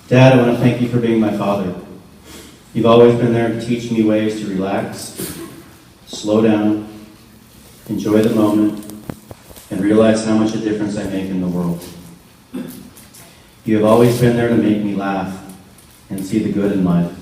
Dad, I want to thank you for being my father. You've always been there to teach me ways to relax, slow down, enjoy the moment, and realize how much a difference I make in the world. You have always been there to make me laugh and see the good in life.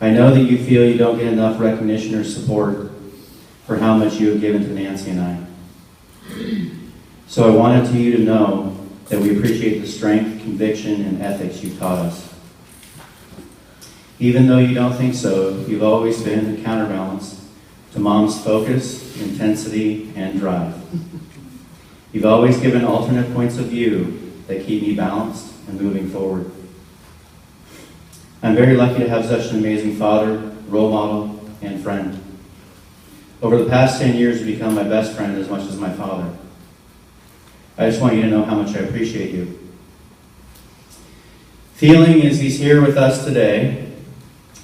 I know that you feel you don't get enough recognition or support for how much you have given to Nancy and I. So I wanted you to know that we appreciate the strength, conviction, and ethics you've taught us. Even though you don't think so, you've always been a counterbalance to Mom's focus, intensity, and drive. You've always given alternate points of view that keep me balanced and moving forward. I'm very lucky to have such an amazing father, role model, and friend. Over the past 10 years, you've become my best friend as much as my father. I just want you to know how much I appreciate you. Feeling as he's here with us today,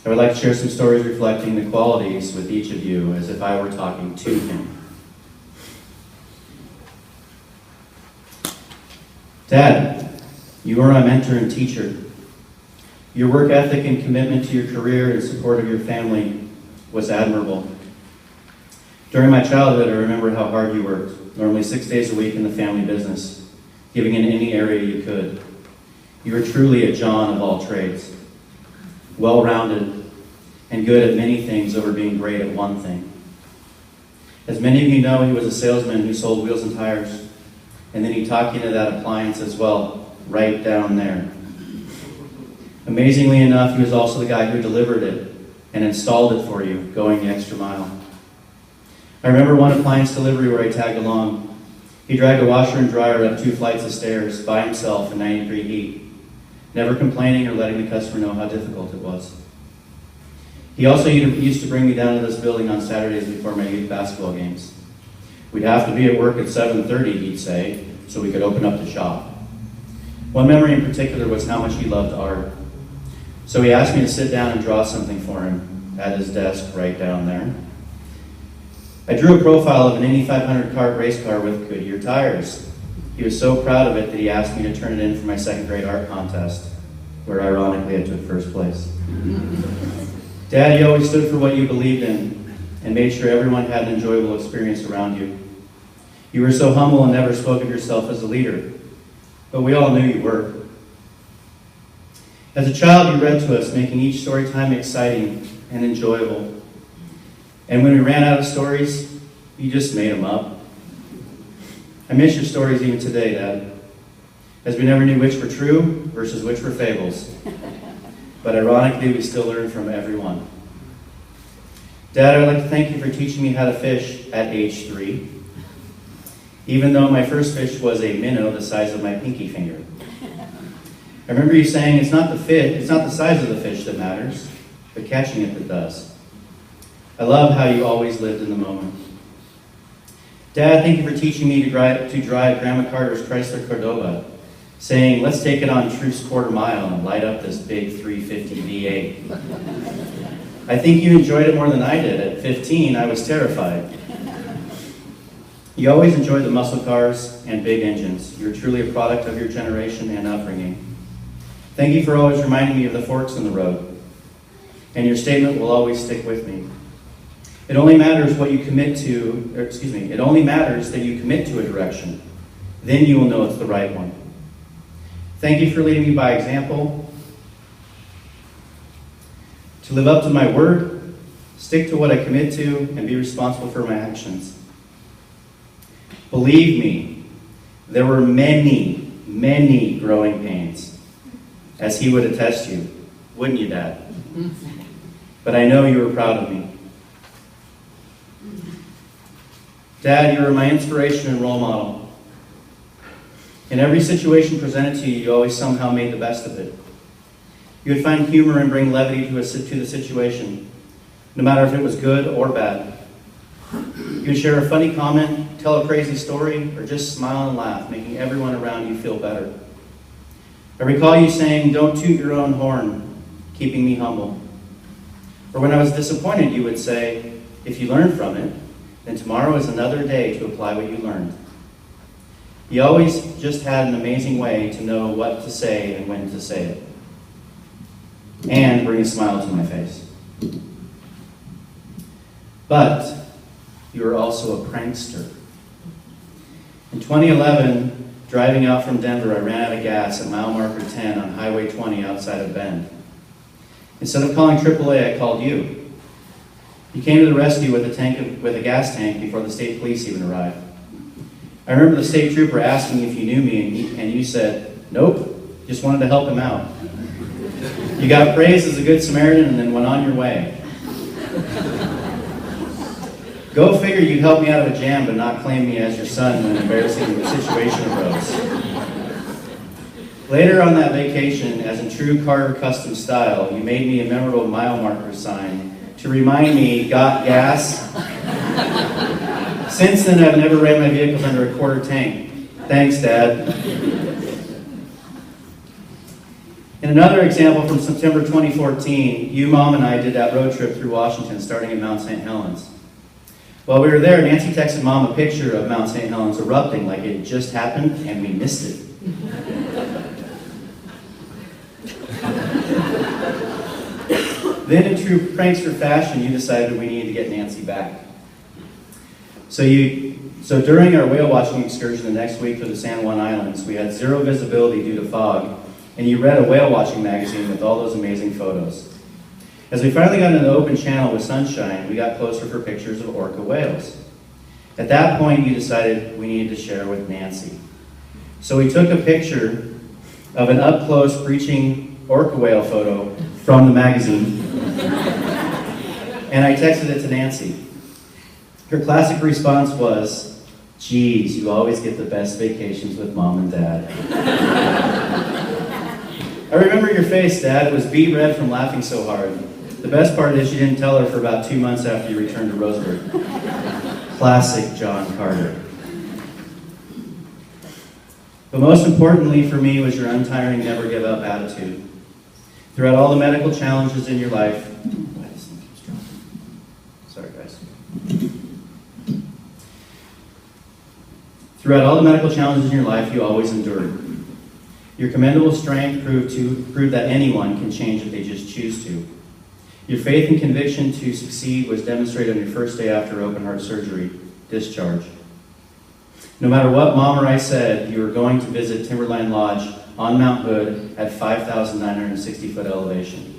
I would like to share some stories reflecting the qualities with each of you as if I were talking to him. Dad, you are my mentor and teacher. Your work ethic and commitment to your career and support of your family was admirable. During my childhood, I remember how hard you worked, normally 6 days a week in the family business, giving in any area you could. You were truly a John of all trades, well-rounded and good at many things over being great at one thing. As many of you know, he was a salesman who sold wheels and tires, and then he talked you into that appliance as well, right down there. Amazingly enough, he was also the guy who delivered it and installed it for you, going the extra mile. I remember one appliance delivery where I tagged along. He dragged a washer and dryer up 2 flights of stairs by himself in 90-degree heat, never complaining or letting the customer know how difficult it was. He also used to bring me down to this building on Saturdays before my youth basketball games. We'd have to be at work at 7:30, he'd say, so we could open up the shop. One memory in particular was how much he loved art. So he asked me to sit down and draw something for him at his desk right down there. I drew a profile of an Indy 500 kart race car with Goodyear tires. He was so proud of it that he asked me to turn it in for my 2nd grade art contest, where ironically I took 1st place. Dad, you always stood for what you believed in and made sure everyone had an enjoyable experience around you. You were so humble and never spoke of yourself as a leader, but we all knew you were. As a child, you read to us, making each story time exciting and enjoyable. And when we ran out of stories, you just made them up. I miss your stories even today, Dad, as we never knew which were true versus which were fables. But ironically, we still learn from everyone. Dad, I'd like to thank you for teaching me how to fish at age 3, even though my first fish was a minnow the size of my pinky finger. I remember you saying it's not the size of the fish that matters, but catching it that does. I love how you always lived in the moment. Dad, thank you for teaching me to drive Grandma Carter's Chrysler Cordoba, saying, let's take it on Truth's quarter mile and light up this big 350 V8. I think you enjoyed it more than I did. At 15, I was terrified. You always enjoyed the muscle cars and big engines. You're truly a product of your generation and upbringing. Thank you for always reminding me of the forks in the road. And your statement will always stick with me. It only matters what you commit to, it only matters that you commit to a direction. Then you will know it's the right one. Thank you for leading me by example. To live up to my word, stick to what I commit to, and be responsible for my actions. Believe me, there were many, many growing pains, as he would attest to you. Wouldn't you, Dad? But I know you were proud of me. Dad, you were my inspiration and role model. In every situation presented to you, you always somehow made the best of it. You would find humor and bring levity to the situation, no matter if it was good or bad. You would share a funny comment, tell a crazy story, or just smile and laugh, making everyone around you feel better. I recall you saying, don't toot your own horn, keeping me humble. Or when I was disappointed, you would say, if you learn from it, then tomorrow is another day to apply what you learned. He always just had an amazing way to know what to say and when to say it, and bring a smile to my face. But you were also a prankster. In 2011, driving out from Denver, I ran out of gas at mile marker 10 on Highway 20 outside of Bend. Instead of calling AAA, I called you. You came to the rescue with a gas tank before the state police even arrived. I remember the state trooper asking if you knew me, and you said, "Nope, just wanted to help him out." You got praised as a good Samaritan and then went on your way. Go figure you'd help me out of a jam but not claim me as your son when an embarrassing situation arose. Later on that vacation, as in true Carter custom style, you made me a memorable mile marker sign to remind me, "Got gas?" Since then, I've never ran my vehicles under a quarter tank. Thanks, Dad. In another example from September 2014, you, Mom, and I did that road trip through Washington, starting at Mount St. Helens. While we were there, Nancy texted Mom a picture of Mount St. Helens erupting like it just happened, and we missed it. Then, in true prankster fashion, you decided we needed to get Nancy back. So during our whale watching excursion the next week to the San Juan Islands, we had zero visibility due to fog, and you read a whale watching magazine with all those amazing photos. As we finally got into the open channel with sunshine, we got closer for pictures of orca whales. At that point, you decided we needed to share with Nancy. So we took a picture of an up-close breaching orca whale photo from the magazine, and I texted it to Nancy. Her classic response was, "Geez, you always get the best vacations with Mom and Dad." I remember your face, Dad. It was beet red from laughing so hard. The best part is you didn't tell her for about 2 months after you returned to Roseburg. Classic John Carter. But most importantly for me was your untiring, never give up attitude. Throughout all the medical challenges in your life, sorry guys. Throughout all the medical challenges in your life, you always endured. Your commendable strength proved that anyone can change if they just choose to. Your faith and conviction to succeed was demonstrated on your first day after open heart surgery, discharge. No matter what Mom or I said, you were going to visit Timberline Lodge on Mount Hood at 5,960-foot elevation.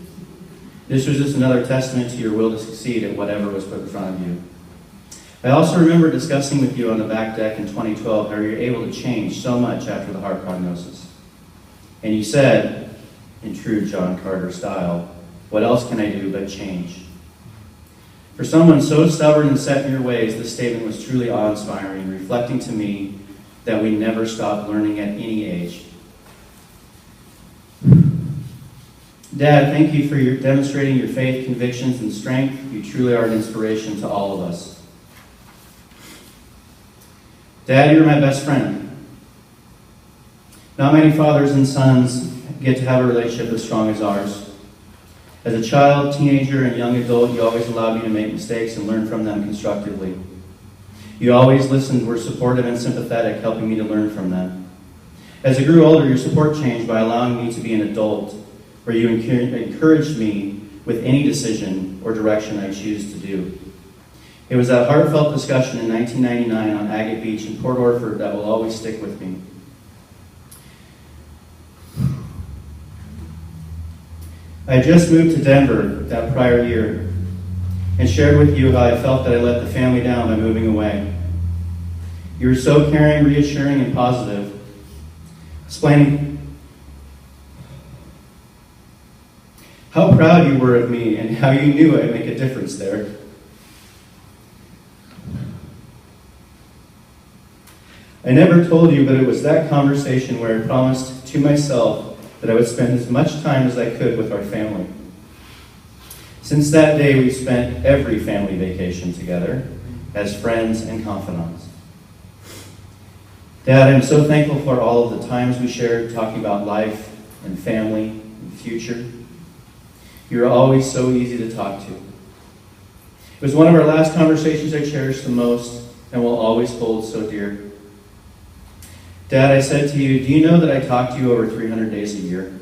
This was just another testament to your will to succeed at whatever was put in front of you. I also remember discussing with you on the back deck in 2012 how you were able to change so much after the heart prognosis. And you said, in true John Carter style, "What else can I do but change?" For someone so stubborn and set in your ways, this statement was truly awe-inspiring, reflecting to me that we never stop learning at any age. Dad, thank you for demonstrating your faith, convictions, and strength. You truly are an inspiration to all of us. Dad, you're my best friend. Not many fathers and sons get to have a relationship as strong as ours. As a child, teenager, and young adult, you always allowed me to make mistakes and learn from them constructively. You always listened, were supportive and sympathetic, helping me to learn from them. As I grew older, your support changed by allowing me to be an adult, where you encouraged me with any decision or direction I choose to do. It was that heartfelt discussion in 1999 on Agate Beach in Port Orford that will always stick with me. I had just moved to Denver that prior year and shared with you how I felt that I let the family down by moving away. You were so caring, reassuring, and positive, explaining how proud you were of me and how you knew I'd make a difference there. I never told you, but it was that conversation where I promised to myself that I would spend as much time as I could with our family. Since that day, we've spent every family vacation together as friends and confidants. Dad, I'm so thankful for all of the times we shared talking about life and family and future. You were always so easy to talk to. It was one of our last conversations I cherish the most and will always hold so dear. Dad, I said to you, do you know that I talk to you over 300 days a year?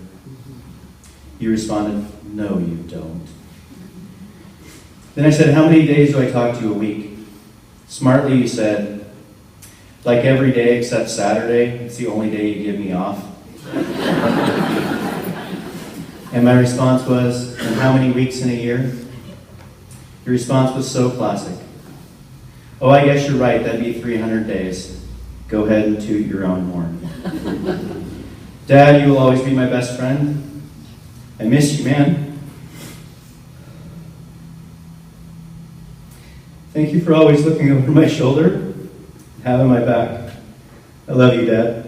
You responded, no, you don't. Then I said, how many days do I talk to you a week? Smartly, you said, like every day except Saturday. It's the only day you give me off. And my response was, and how many weeks in a year? Your response was so classic. Oh, I guess you're right. That'd be 300 days. Go ahead and toot your own horn. Dad, you will always be my best friend. I miss you, man. Thank you for always looking over my shoulder, having my back. I love you, Dad.